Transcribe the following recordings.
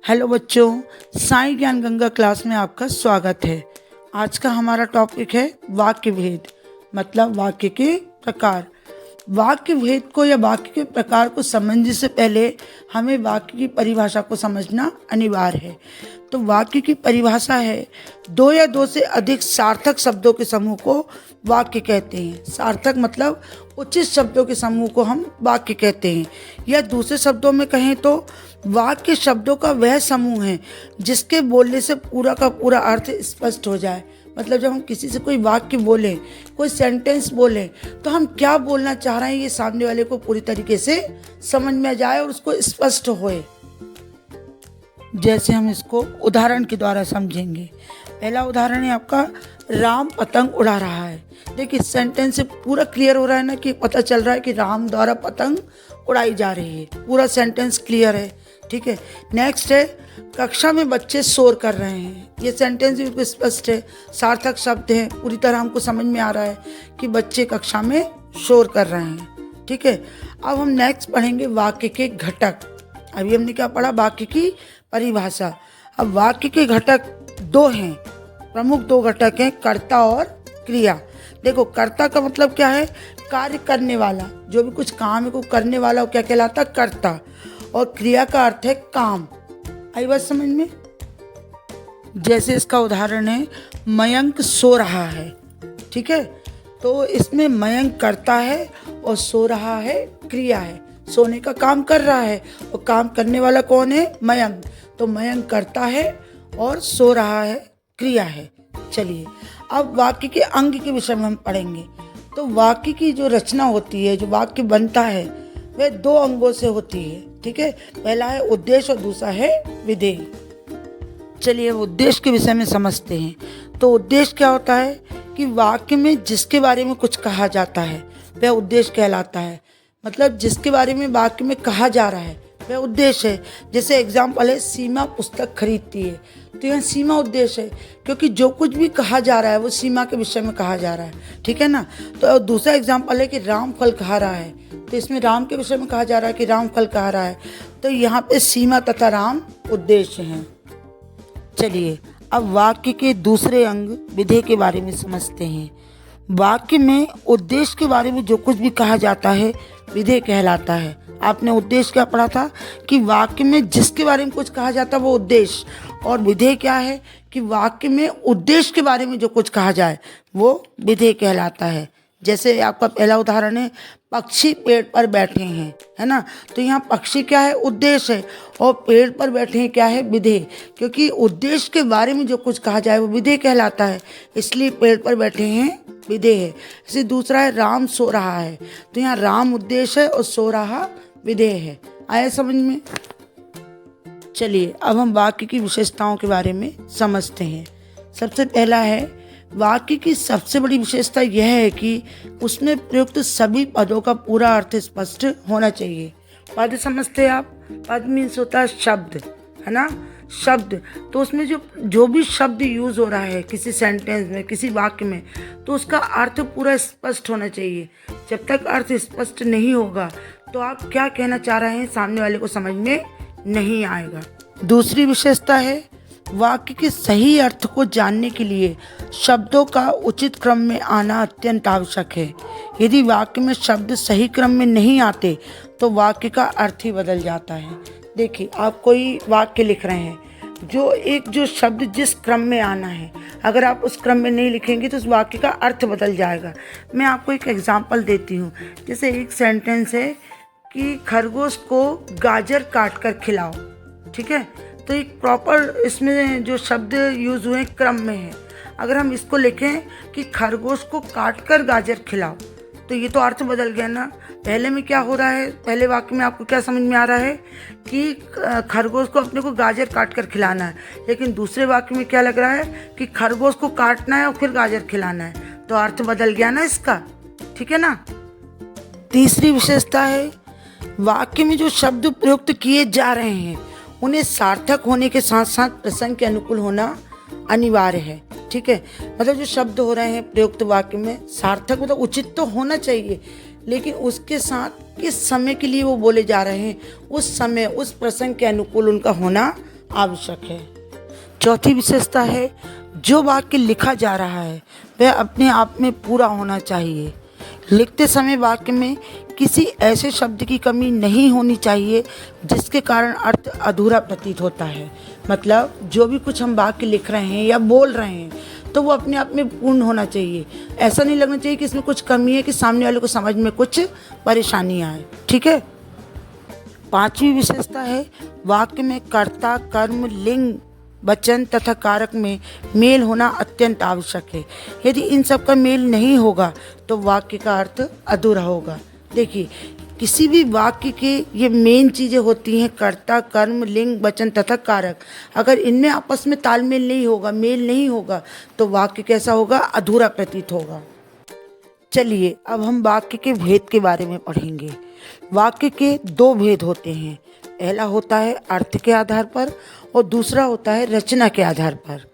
Hello बच्चों, साई ज्ञान Ganga class में आपका स्वागत है। आज का हमारा टॉपिक है वाक्य भेद, मतलब वाक्य के प्रकार। वाक्य भेद को या वाक्य के प्रकार को समझने से पहले हमें वाक्य की परिभाषा को समझना अनिवार्य है। तो वाक्य की परिभाषा है, दो या दो से अधिक सार्थक शब्दों के समूह को वाक्य कहते हैं। सार्थक मतलब उचित शब्दों के समूह को हम वाक्य कहते हैं, या दूसरे शब्दों में कहें तो वाक्य शब्दों का वह समूह है जिसके बोलने से पूरा का पूरा अर्थ स्पष्ट हो जाए। मतलब जब हम किसी से कोई वाक्य बोलें, कोई सेंटेंस बोलें, तो हम क्या बोलना चाह रहे हैं ये सामने वाले को पूरी तरीके से समझ में आ जाए और उसको स्पष्ट होए। जैसे हम इसको उदाहरण के द्वारा समझेंगे। पहला उदाहरण है आपका, राम पतंग उड़ा रहा है। देखिए सेंटेंस से पूरा क्लियर हो रहा है ना, कि पता चल रहा है कि राम द्वारा पतंग उड़ाई जा रही है। पूरा सेंटेंस क्लियर है, ठीक है। नेक्स्ट है, कक्षा में बच्चे शोर कर रहे हैं। ये सेंटेंस भी स्पष्ट है, सार्थक शब्द है, पूरी तरह हमको समझ में आ रहा है कि बच्चे कक्षा में शोर कर रहे हैं, ठीक है। अब हम नेक्स्ट पढ़ेंगे वाक्य के घटक। अभी हमने क्या पढ़ा, वाक्य की परिभाषा। अब वाक्य के घटक दो हैं, प्रमुख दो घटक हैं, कर्ता और क्रिया। देखो कर्ता का मतलब क्या है, कार्य करने वाला, जो भी कुछ काम है को करने वाला, वो क्या कहलाता है, कर्ता। और क्रिया का अर्थ है काम। आई बात समझ में। जैसे इसका उदाहरण है, मयंक सो रहा है, ठीक है। तो इसमें मयंक कर्ता है और सो रहा है क्रिया है। सोने का काम कर रहा है और काम करने वाला कौन है, मयंक। तो मयंक कर्ता है और सो रहा है क्रिया है। चलिए अब वाक्य के अंग के विषय में हम पढ़ेंगे। तो वाक्य की जो रचना होती है, जो वाक्य बनता है, वह दो अंगों से होती है, ठीक है। पहला है उद्देश्य और दूसरा है विधेय। चलिए उद्देश्य के विषय में समझते हैं। तो उद्देश्य क्या होता है कि वाक्य में जिसके बारे में कुछ कहा जाता है वह उद्देश्य कहलाता है। मतलब जिसके बारे में वाक्य में कहा जा रहा है वह उद्देश्य है। जैसे एग्जाम्पल है, सीमा पुस्तक खरीदती है, तो यहाँ सीमा उद्देश्य है, क्योंकि जो कुछ भी कहा जा रहा है वो सीमा के विषय में कहा जा रहा है, ठीक है ना। तो दूसरा एग्जाम्पल है कि राम फल खा रहा है, तो इसमें राम के विषय में कहा जा रहा है कि राम फल खा रहा है। तो यहाँ पे सीमा तथा राम उद्देश्य हैं। चलिए अब वाक्य के दूसरे अंग विधेय के बारे में समझते हैं। वाक्य में उद्देश्य के बारे में जो कुछ भी कहा जाता है विधेय कहलाता है। आपने उद्देश्य क्या पढ़ा था कि वाक्य में जिसके बारे में कुछ कहा जाता है वो उद्देश्य, और विधेय क्या है कि वाक्य में उद्देश्य के बारे में जो कुछ कहा जाए वो विधेय कहलाता है। जैसे आपका पहला उदाहरण है, पक्षी पेड़ पर बैठे हैं, है ना। तो यहाँ पक्षी क्या है, उद्देश्य है, और पेड़ पर बैठे हैं क्या है, विधेय। क्योंकि उद्देश्य के बारे में जो कुछ कहा जाए वो विधेय कहलाता है, इसलिए पेड़ पर बैठे हैं विधेय है। इसी दूसरा है, राम सो रहा है, तो यहाँ राम उद्देश्य है और सो रहा विधेय है। आया समझ में। चलिए अब हम वाक्य की विशेषताओं के बारे में समझते हैं। सबसे पहला है, वाक्य की सबसे बड़ी विशेषता यह है कि उसमें प्रयुक्त सभी पदों का पूरा अर्थ स्पष्ट होना चाहिए। पद समझते हैं आप, पद मीन्स होता है शब्द, है ना, शब्द। तो उसमें जो भी शब्द यूज़ हो रहा है किसी सेंटेंस में, किसी वाक्य में, तो उसका अर्थ पूरा स्पष्ट होना चाहिए। जब तक अर्थ स्पष्ट नहीं होगा तो आप क्या कहना चाह रहे हैं सामने वाले को समझ में नहीं आएगा। दूसरी विशेषता है, वाक्य के सही अर्थ को जानने के लिए शब्दों का उचित क्रम में आना अत्यंत आवश्यक है। यदि वाक्य में शब्द सही क्रम में नहीं आते तो वाक्य का अर्थ ही बदल जाता है। देखिए आप कोई वाक्य लिख रहे हैं, जो शब्द जिस क्रम में आना है, अगर आप उस क्रम में नहीं लिखेंगे तो उस वाक्य का अर्थ बदल जाएगा। मैं आपको एक एग्जांपल देती हूँ। जैसे एक सेंटेंस है कि खरगोश को गाजर काट कर खिलाओ, ठीक है। तो एक प्रॉपर इसमें जो शब्द यूज़ हुए क्रम में है। अगर हम इसको लिखें कि खरगोश को काट कर गाजर खिलाओ, तो ये तो अर्थ बदल गया ना। पहले में क्या हो रहा है, पहले वाक्य में आपको क्या समझ में आ रहा है कि खरगोश को अपने को गाजर काट कर खिलाना है, लेकिन दूसरे वाक्य में क्या लग रहा है कि खरगोश को काटना है और फिर गाजर खिलाना है। तो अर्थ बदल गया ना इसका, ठीक है ना। तीसरी विशेषता है, वाक्य में जो शब्द प्रयुक्त किए जा रहे हैं उन्हें सार्थक होने के साथ साथ प्रसंग के अनुकूल होना अनिवार्य है, ठीक है। मतलब जो शब्द हो रहे हैं प्रयुक्त वाक्य में, सार्थक मतलब उचित तो होना चाहिए, लेकिन उसके साथ किस समय के लिए वो बोले जा रहे हैं उस समय उस प्रसंग के अनुकूल उनका होना आवश्यक है। चौथी विशेषता है, जो वाक्य लिखा जा रहा है वह अपने आप में पूरा होना चाहिए। लिखते समय वाक्य में किसी ऐसे शब्द की कमी नहीं होनी चाहिए जिसके कारण अर्थ अधूरा प्रतीत होता है। मतलब जो भी कुछ हम वाक्य लिख रहे हैं या बोल रहे हैं तो वो अपने आप में पूर्ण होना चाहिए। ऐसा नहीं लगना चाहिए कि इसमें कुछ कमी है कि सामने वाले को समझ में कुछ परेशानी आए। ठीक है। पांचवी विशेषता है, वाक्य में कर्ता, कर्म, लिंग, वचन तथा कारक में मेल होना अत्यंत आवश्यक है। यदि इन सब का मेल नहीं होगा तो वाक्य का अर्थ अधूरा होगा। देखिए, किसी भी वाक्य के ये मेन चीज़ें होती हैं, कर्ता, कर्म, लिंग, वचन तथा कारक। अगर इनमें आपस में तालमेल नहीं होगा, मेल नहीं होगा तो वाक्य कैसा होगा? अधूरा प्रतीत होगा। चलिए अब हम वाक्य के भेद के बारे में पढ़ेंगे। वाक्य के दो भेद होते हैं। पहला होता है अर्थ के आधार पर और दूसरा होता है रचना के आधार पर।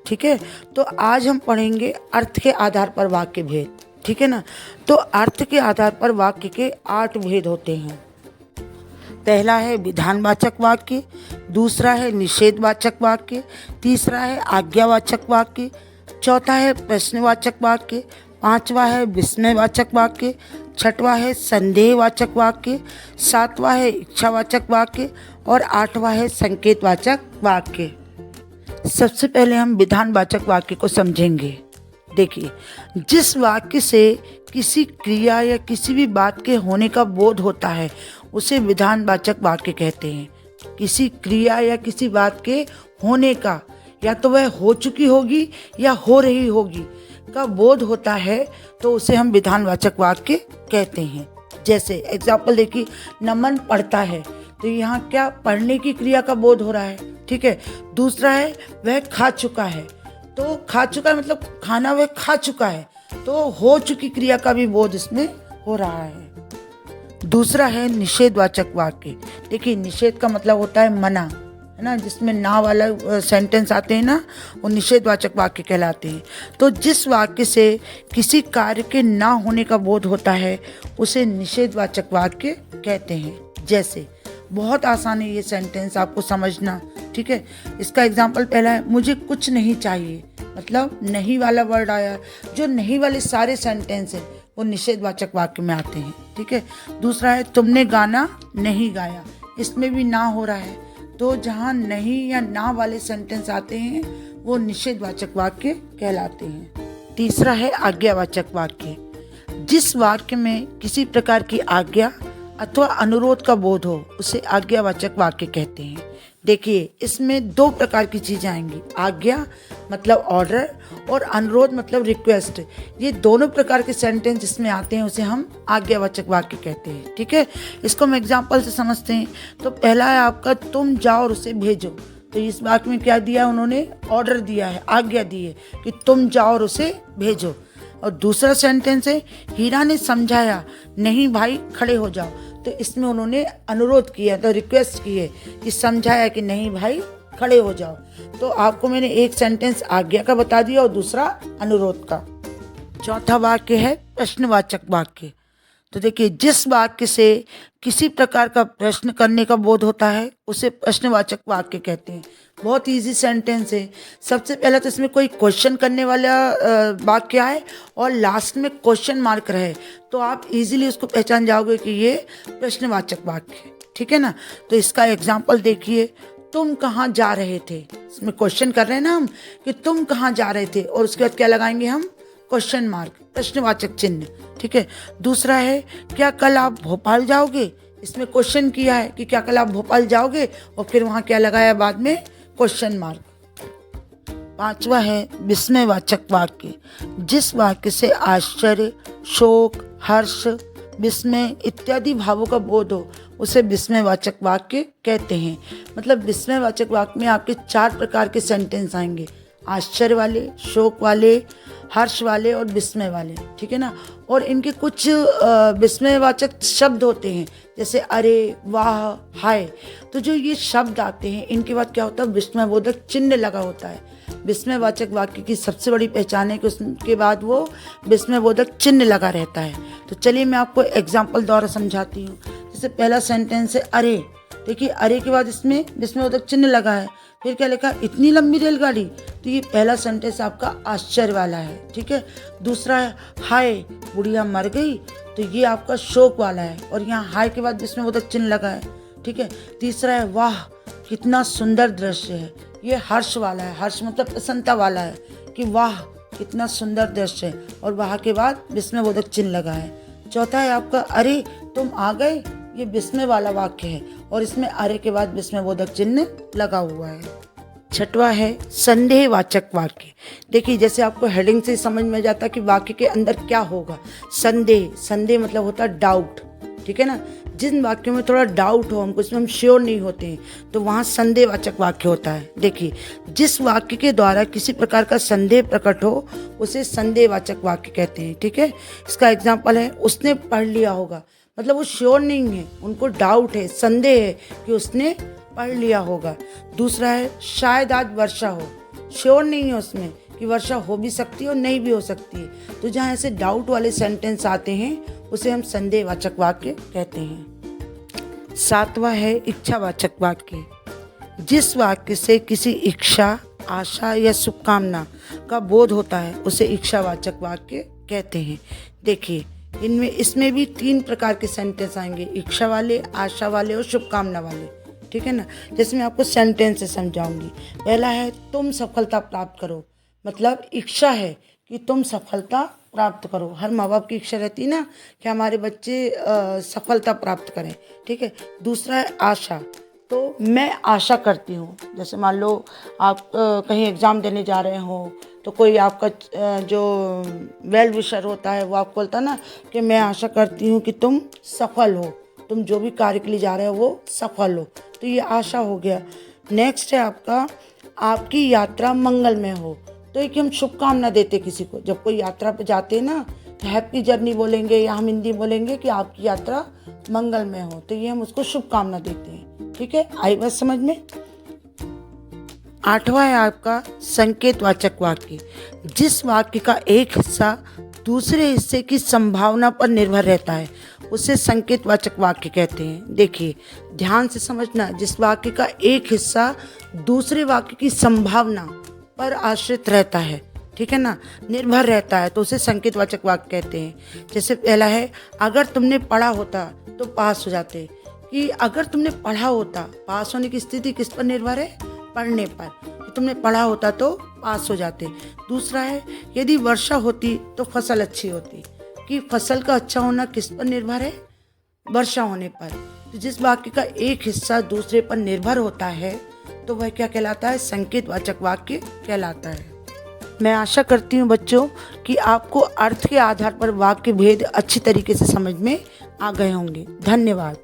ठीक है। तो आज हम पढ़ेंगे अर्थ के आधार पर वाक्य भेद। ठीक है ना। तो अर्थ के आधार पर वाक्य के 8 भेद होते हैं। पहला है विधानवाचक वाक्य, दूसरा है निषेधवाचक वाक्य, तीसरा है आज्ञावाचक वाक्य, चौथा है प्रश्नवाचक वाक्य, पांचवा है विस्मयवाचक वाक्य, छठवां है संदेहवाचक वाक्य, सातवां है इच्छावाचक वाक्य और आठवां है संकेतवाचक वाक्य। सबसे पहले हम विधानवाचक वाक्य को समझेंगे। देखिए, जिस वाक्य से किसी क्रिया या किसी भी बात के होने का बोध होता है उसे विधानवाचक वाक्य कहते हैं। किसी क्रिया या किसी बात के होने का, या तो वह हो चुकी होगी या हो रही होगी, का बोध होता है तो उसे हम विधानवाचक वाक्य कहते हैं। जैसे एग्जाम्पल देखिए, नमन पढ़ता है तो यहाँ क्या पढ़ने की क्रिया का बोध हो रहा है। ठीक है। दूसरा है वह खा चुका है, तो खा चुका है मतलब खाना वह खा चुका है, तो हो चुकी क्रिया का भी बोध इसमें हो रहा है। दूसरा है निषेधवाचक वाक्य। देखिए, निषेध का मतलब होता है मना, है ना, जिसमें ना वाला सेंटेंस आते हैं ना, वो निषेधवाचक वाक्य कहलाते हैं। तो जिस वाक्य से किसी कार्य के ना होने का बोध होता है उसे निषेधवाचक वाक्य कहते हैं। जैसे बहुत आसान है ये सेंटेंस आपको समझना। ठीक है। इसका एग्जाम्पल पहला है, मुझे कुछ नहीं चाहिए, मतलब नहीं वाला वर्ड आया। जो नहीं वाले सारे सेंटेंस हैं वो निषेधवाचक वाक्य में आते हैं। ठीक है। दूसरा है तुमने गाना नहीं गाया, इसमें भी ना हो रहा है, तो जहाँ नहीं या ना वाले सेंटेंस आते हैं वो निषेधवाचक वाक्य कहलाते हैं। तीसरा है आज्ञावाचक वाक्य। जिस वाक्य में किसी प्रकार की आज्ञा अथवा अनुरोध का बोध हो उसे आज्ञावाचक वाक्य कहते हैं। देखिए, इसमें 2 प्रकार की चीज़ें आएंगी। आज्ञा मतलब ऑर्डर और अनुरोध मतलब रिक्वेस्ट। ये दोनों प्रकार के सेंटेंस जिसमें आते हैं उसे हम आज्ञावाचक वाक्य कहते हैं। ठीक है। इसको हम एग्जाम्पल से समझते हैं। तो पहला है आपका, तुम जाओ और उसे भेजो। तो इस वाक्य में क्या दिया उन्होंने? ऑर्डर दिया है, आज्ञा दी है कि तुम जाओ और उसे भेजो। और दूसरा सेंटेंस है, हीरा ने समझाया, नहीं भाई खड़े हो जाओ। तो इसमें उन्होंने अनुरोध किया, तो रिक्वेस्ट की है कि समझाया कि नहीं भाई खड़े हो जाओ। तो आपको मैंने एक सेंटेंस आज्ञा का बता दिया और दूसरा अनुरोध का। चौथा वाक्य है प्रश्नवाचक वाक्य। तो देखिए, जिस वाक्य से किसी प्रकार का प्रश्न करने का बोध होता है उसे प्रश्नवाचक वाक्य कहते हैं। बहुत इजी सेंटेंस है। सबसे पहले तो इसमें कोई क्वेश्चन करने वाला वाक्य है और लास्ट में क्वेश्चन मार्क रहे तो आप इजीली उसको पहचान जाओगे कि ये प्रश्नवाचक वाक्य है। ठीक है ना। तो इसका एग्जाम्पल देखिए, तुम कहाँ जा रहे थे। इसमें क्वेश्चन कर रहे हैं ना हम कि तुम कहाँ जा रहे थे, और उसके बाद क्या लगाएंगे हम? क्वेश्चन मार्क, प्रश्नवाचक चिन्ह। ठीक है। दूसरा है, क्या कल आप भोपाल जाओगे। इसमें क्वेश्चन किया है कि क्या कल आप भोपाल जाओगे, और फिर वहाँ क्या लगाया बाद में? Question mark. पांचवा है विस्मयवाचक वाक्य। जिस वाक्य से आश्चर्य, शोक, हर्ष, विस्मय इत्यादि भावों का बोध हो उसे विस्मयवाचक वाक्य कहते हैं। मतलब विस्मयवाचक वाक्य में आपके 4 प्रकार के सेंटेंस आएंगे, आश्चर्य वाले, शोक वाले, हर्ष वाले और विस्मय वाले। ठीक है ना। और इनके कुछ विस्मयवाचक शब्द होते हैं, जैसे अरे, वाह, हाय। तो जो ये शब्द आते हैं इनके बाद क्या होता है? विस्मयबोधक चिन्ह लगा होता है। विस्मयवाचक वाक्य की सबसे बड़ी पहचान है कि उसके बाद वो विस्मयबोधक चिन्ह लगा रहता है। तो चलिए मैं आपको एग्जाम्पल द्वारा समझाती हूँ। जैसे पहला सेंटेंस है अरे, देखिए अरे के बाद इसमें विस्मयबोधक चिन्ह लगा है। फिर क्या लिखा, इतनी लंबी रेलगाड़ी। तो ये पहला सेंटेंस आपका आश्चर्य वाला है, ठीक है। दूसरा है हाय बुढ़िया मर गई, तो ये आपका शोक वाला है, और यहाँ हाय के बाद विस्मयबोधक चिन्ह लगा है, ठीक है। तीसरा है वाह कितना सुंदर दृश्य है, ये हर्ष वाला है, हर्ष मतलब प्रसन्नता वाला है कि वाह कितना सुंदर दृश्य है, और वाह के बाद विस्मयबोधक चिन्ह लगा है। चौथा है आपका अरे तुम आ गए, ये विस्मय वाला वाक्य है, और इसमें अरे के बाद विस्मयबोधक चिन्ह लगा हुआ है। छठवां है संदेहवाचक वाक्य। देखिए जैसे आपको हेडिंग से समझ में जाता है कि वाक्य के अंदर क्या होगा। संदेह, संदेह मतलब होता है डाउट, ठीक है ना। जिन वाक्यों में थोड़ा डाउट हो, हमको इसमें हम श्योर नहीं होते हैं, तो वहाँ संदेहवाचक वाक्य होता है। देखिए जिस वाक्य के द्वारा किसी प्रकार का संदेह प्रकट हो उसे संदेहवाचक वाक्य कहते हैं, ठीक है। इसका एग्जाम्पल है उसने पढ़ लिया होगा, मतलब वो श्योर नहीं है, उनको डाउट है, संदेह है कि उसने पढ़ लिया होगा। दूसरा है शायद आज वर्षा हो, श्योर नहीं है उसमें कि वर्षा हो भी सकती है और नहीं भी हो सकती है। तो जहाँ ऐसे डाउट वाले सेंटेंस आते हैं उसे हम संदेहवाचक वाक्य कहते हैं। सातवां है इच्छावाचक वाक्य। जिस वाक्य से किसी इच्छा, आशा या शुभकामना का बोध होता है उसे इच्छावाचक वाक्य कहते हैं। देखिए इसमें भी 3 प्रकार के सेंटेंस आएंगे, इच्छा वाले, आशा वाले और शुभकामना वाले, ठीक है ना। जैसे मैं आपको सेंटेंस से समझाऊंगी। पहला है तुम सफलता प्राप्त करो, मतलब इच्छा है कि तुम सफलता प्राप्त करो। हर माँ बाप की इच्छा रहती है ना कि हमारे बच्चे सफलता प्राप्त करें, ठीक है। दूसरा है आशा, तो मैं आशा करती हूँ। जैसे मान लो आप कहीं एग्ज़ाम देने जा रहे हो, तो कोई आपका जो वेल विशर होता है वो आपको बोलता है ना कि मैं आशा करती हूँ कि तुम सफल हो, तुम जो भी कार्य के लिए जा रहे हो वो सफल हो, तो ये आशा हो गया। नेक्स्ट है आपका आपकी यात्रा मंगलमय हो, तो एक हम शुभकामना देते किसी को। जब कोई यात्रा पे जाते हैं ना तो हैप्पी जर्नी बोलेंगे, या हम हिंदी बोलेंगे कि आपकी यात्रा मंगलमय हो, तो ये हम उसको शुभकामना देते हैं, ठीक है। आई बात समझ में। आठवां है आपका संकेतवाचक वाक्य। जिस वाक्य का एक हिस्सा दूसरे हिस्से की संभावना पर निर्भर रहता है उसे संकेतवाचक वाक्य कहते हैं। देखिए ध्यान से समझना, जिस वाक्य का एक हिस्सा दूसरे वाक्य की संभावना पर आश्रित रहता है, ठीक है ना, निर्भर रहता है, तो उसे संकेतवाचक वाक्य कहते हैं। जैसे पहला है अगर तुमने पढ़ा होता तो पास हो जाते, कि अगर तुमने पढ़ा होता, पास होने की स्थिति किस पर निर्भर है, पढ़ने पर, कि तुमने पढ़ा होता तो पास हो जाते। दूसरा है यदि वर्षा होती तो फसल अच्छी होती, कि फसल का अच्छा होना किस पर निर्भर है, वर्षा होने पर। तो जिस वाक्य का एक हिस्सा दूसरे पर निर्भर होता है तो वह क्या कहलाता है, संकेतवाचक वाक्य कहलाता है। मैं आशा करती हूँ बच्चों कि आपको अर्थ के आधार पर वाक्य भेद अच्छी तरीके से समझ में आ गए होंगे। धन्यवाद।